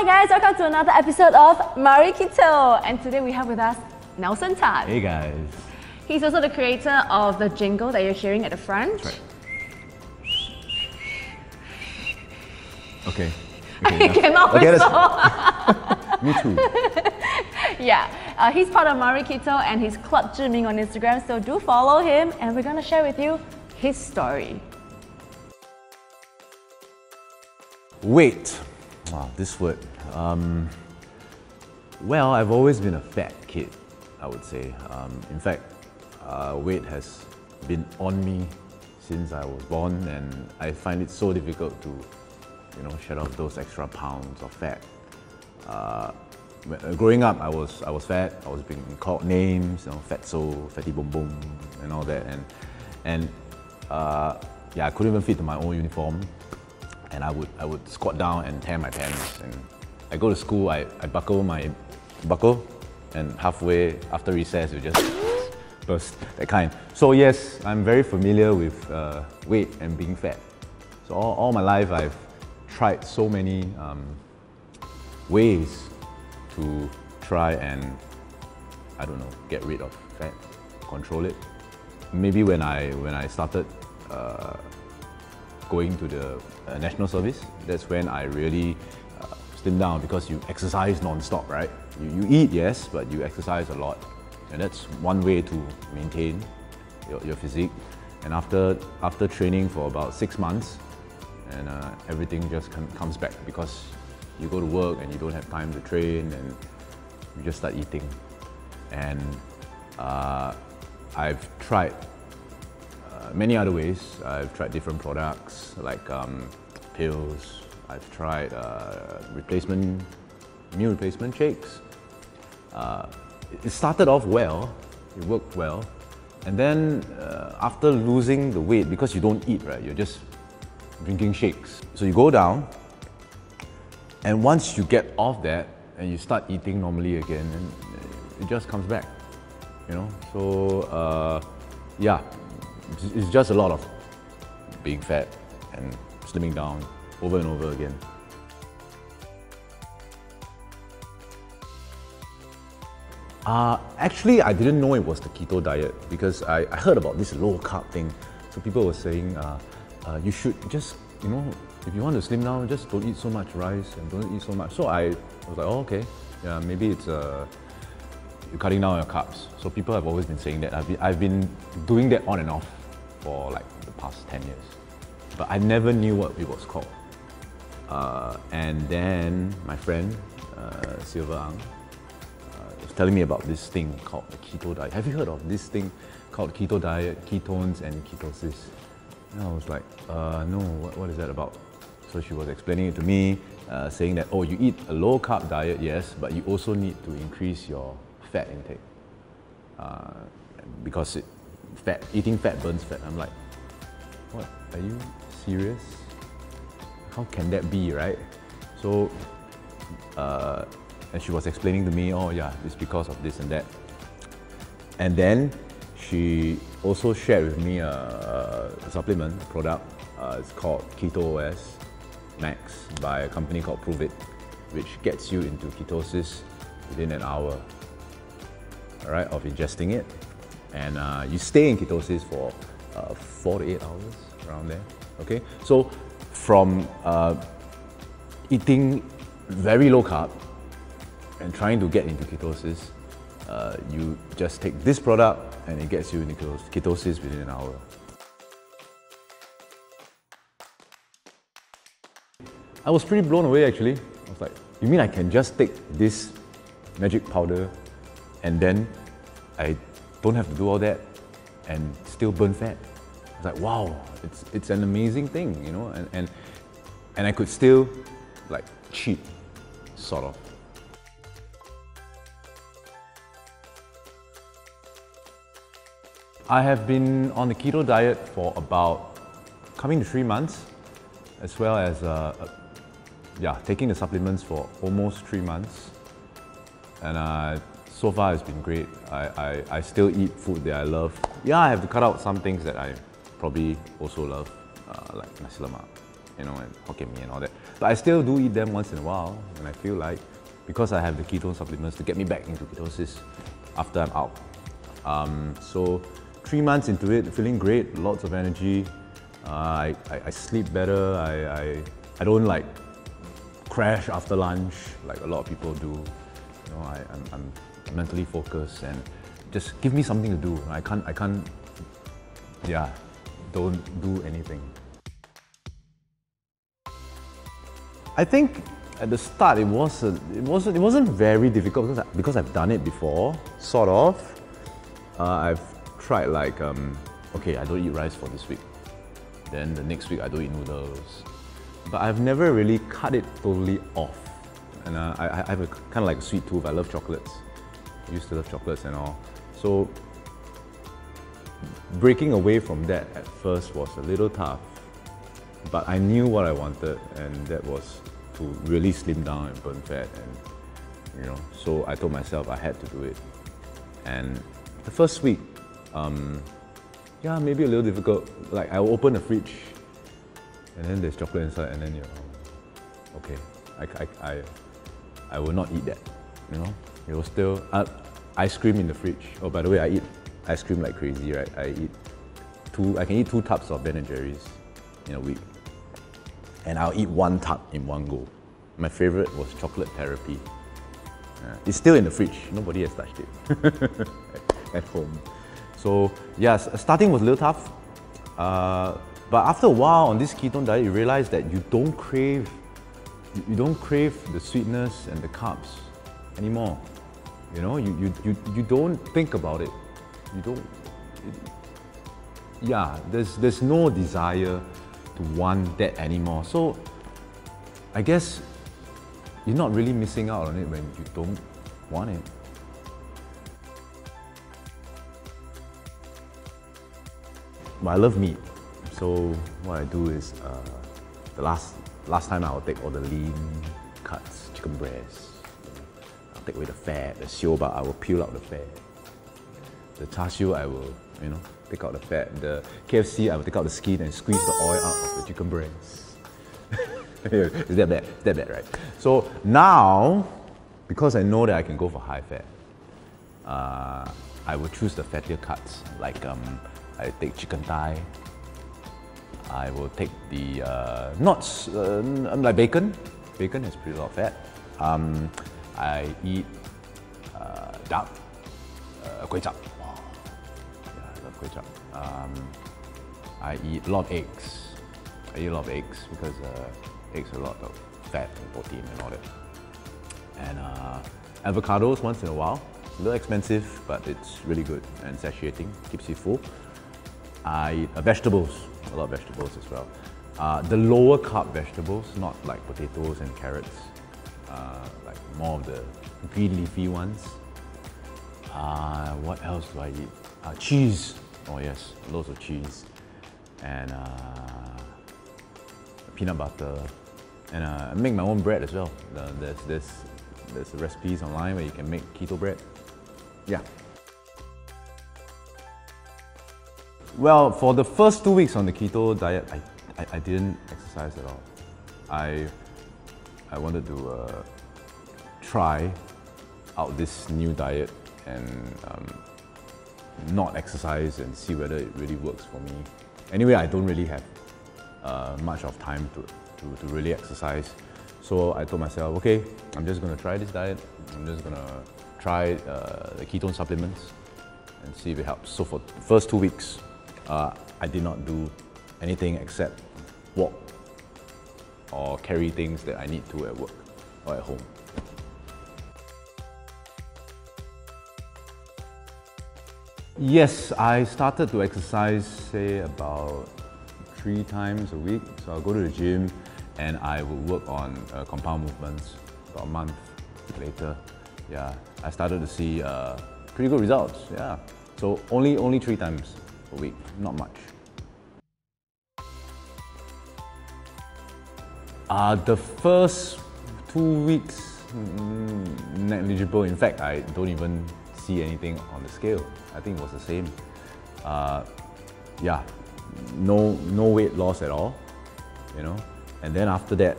Hi guys, welcome to another episode of Mari Keto, and today we have with us Nelson Tan. Hey guys. He's also the creator of the jingle that you're hearing at the front. That's right. Okay. He came out with Me too. Yeah, he's part of Mari Keto and he's Club Zhiming on Instagram, so do follow him and we're gonna share with you his story. Weight. Wow, this word. Well, I've always been a fat kid, I would say. In fact, weight has been on me since I was born, and I find it so difficult to, shed off those extra pounds of fat. Growing up, I was fat. I was being called names, fatso, fatty boom boom, and all that. And I couldn't even fit to my own uniform. And I would squat down and tear my pants. And I go to school, I buckle my buckle, and halfway after recess, it just burst, that kind. So yes, I'm very familiar with weight and being fat. So all my life, I've tried so many ways to try and, get rid of fat, control it. Maybe when I started going to the national service, that's when I really slimmed down, because you exercise non-stop, right? You eat, yes, but you exercise a lot. And that's one way to maintain your physique. And after training for about 6 months, and everything just comes back, because you go to work and you don't have time to train, and you just start eating. And I've tried many other ways. I've tried different products like pills. I've tried meal replacement shakes. It started off well, it worked well, and then after losing the weight, because you don't eat, right? You're just drinking shakes. So you go down, and once you get off that and you start eating normally again, and it just comes back, So yeah. It's just a lot of being fat and slimming down over and over again. Actually, I didn't know it was the keto diet, because I heard about this low carb thing. So people were saying, you should just, if you want to slim down, just don't eat so much rice and don't eat so much. So I was like, oh, okay, yeah, maybe it's you're cutting down your carbs. So people have always been saying that. I've been doing that on and off for like the past 10 years. But I never knew what it was called. And then my friend, Silver Ang, was telling me about this thing called the keto diet. Have you heard of this thing called keto diet, ketones and ketosis? And I was like, no, what is that about? So she was explaining it to me, saying that, oh, you eat a low carb diet, yes, but you also need to increase your fat intake. Because eating fat burns fat. I'm like, what? Are you serious? How can that be, right? So, and she was explaining to me, oh yeah, it's because of this and that. And then she also shared with me a supplement, a product. It's called Keto OS Max by a company called Prove It, which gets you into ketosis within an hour, alright, of ingesting it. And you stay in ketosis for 4 to 8 hours, around there, okay? So from eating very low carb and trying to get into ketosis, you just take this product and it gets you into ketosis within an hour. I was pretty blown away, actually. I was like, you mean I can just take this magic powder and then I don't have to do all that and still burn fat? It's like, wow, it's an amazing thing, and I could still like cheat, sort of. I have been on the keto diet for about coming to 3 months, as well as taking the supplements for almost 3 months, and so far it's been great. I still eat food that I love. Yeah, I have to cut out some things that I probably also love, like nasi lemak. you know, and Hokkien Mee and all that. But I still do eat them once in a while when I feel like, because I have the keto supplements to get me back into ketosis after I'm out. So 3 months into it, feeling great, lots of energy. I sleep better. I don't like crash after lunch like a lot of people do. You know, I'm mentally focused and just give me something to do. I can't, yeah, don't do anything. I think at the start it wasn't very difficult because I've done it before, sort of. I've tried like, okay, I don't eat rice for this week. Then the next week I don't eat noodles. But I've never really cut it totally off. And I have a kind of like a sweet tooth. I love chocolates. I used to love chocolates and all. So breaking away from that at first was a little tough. But I knew what I wanted, and that was to really slim down and burn fat. And you know, so I told myself I had to do it. And the first week, yeah, maybe a little difficult. Like, I will open the fridge and then there's chocolate inside, and then you're, okay, I will not eat that, you know? It was still, ice cream in the fridge. Oh, by the way, I eat ice cream like crazy, right? I can eat 2 tubs of Ben & Jerry's in a week. And I'll eat 1 tub in one go. My favorite was chocolate therapy. It's still in the fridge. Nobody has touched it at home. So yes, starting was a little tough. But after a while on this ketone diet, you realize that you don't crave the sweetness and the carbs anymore. You know, you don't think about it. Yeah, there's no desire to want that anymore. So I guess you're not really missing out on it when you don't want it. But I love meat, so what I do is the last time I will take all the lean cuts, chicken breast. I'll take away the fat. The sioba, I will peel out the fat. The char siu, I will, you know, take out the fat. The KFC, I will take out the skin and squeeze the oil out of the chicken breast. Is that bad? That bad, right? So now, because I know that I can go for high fat, I will choose the fattier cuts. Like I take chicken thigh. I will take the like bacon. Bacon has pretty lot of fat. I eat duck, kway chap. Yeah, I love kway chap. I eat a lot of eggs. I eat a lot of eggs because eggs have a lot of fat and protein and all that. And avocados once in a while. It's a little expensive, but it's really good and satiating. Keeps you full. I eat vegetables, a lot of vegetables as well. The lower carb vegetables, not like potatoes and carrots, like more of the green leafy ones. What else do I eat? Cheese. Oh yes, loads of cheese. And peanut butter. And I make my own bread as well. There's recipes online where you can make keto bread. Yeah. Well, for the first 2 weeks on the keto diet, I didn't exercise at all. I wanted to try out this new diet and not exercise and see whether it really works for me. Anyway, I don't really have much of time to really exercise. So I told myself, okay, I'm just going to try this diet. I'm just going to try the ketone supplements and see if it helps. So for the first 2 weeks, I did not do anything except walk or carry things that I need to at work or at home. Yes, I started to exercise, say, about 3 times a week. So I'll go to the gym and I will work on compound movements. About a month later, yeah, I started to see pretty good results. Yeah, so only 3 times a week, not much. The first 2 weeks, negligible. In fact, I don't even see anything on the scale. I think it was the same. Yeah, no weight loss at all. You know, And then after that,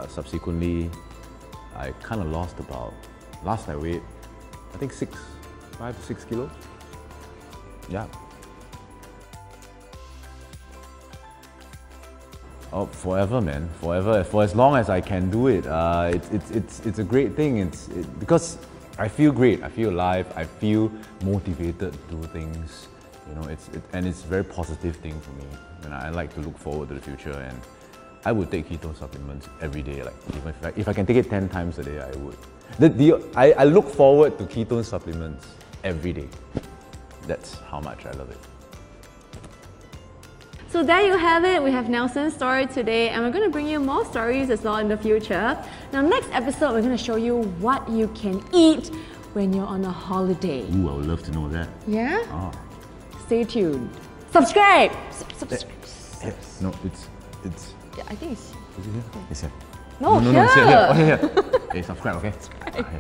subsequently, I kind of lost about, last I weighed, I think 5 to 6 kilos. Yeah. Oh, forever, man, forever. For as long as I can do it. It's a great thing. Because I feel great. I feel alive. I feel motivated to do things. You know, and it's a very positive thing for me. And I like to look forward to the future. And I would take keto supplements every day. Like if I can take it 10 times a day, I would. I look forward to keto supplements every day. That's how much I love it. So there you have it. We have Nelson's story today, and we're going to bring you more stories as well in the future. Now, next episode, we're going to show you what you can eat when you're on a holiday. Ooh, I would love to know that. Yeah? Oh. Stay tuned. Subscribe! Subscribe. Yes. No, it's. Yeah, I think it's... Is it here? It's here. No, No, here! it's here. Oh, here. Hey, subscribe, okay? Subscribe. Okay.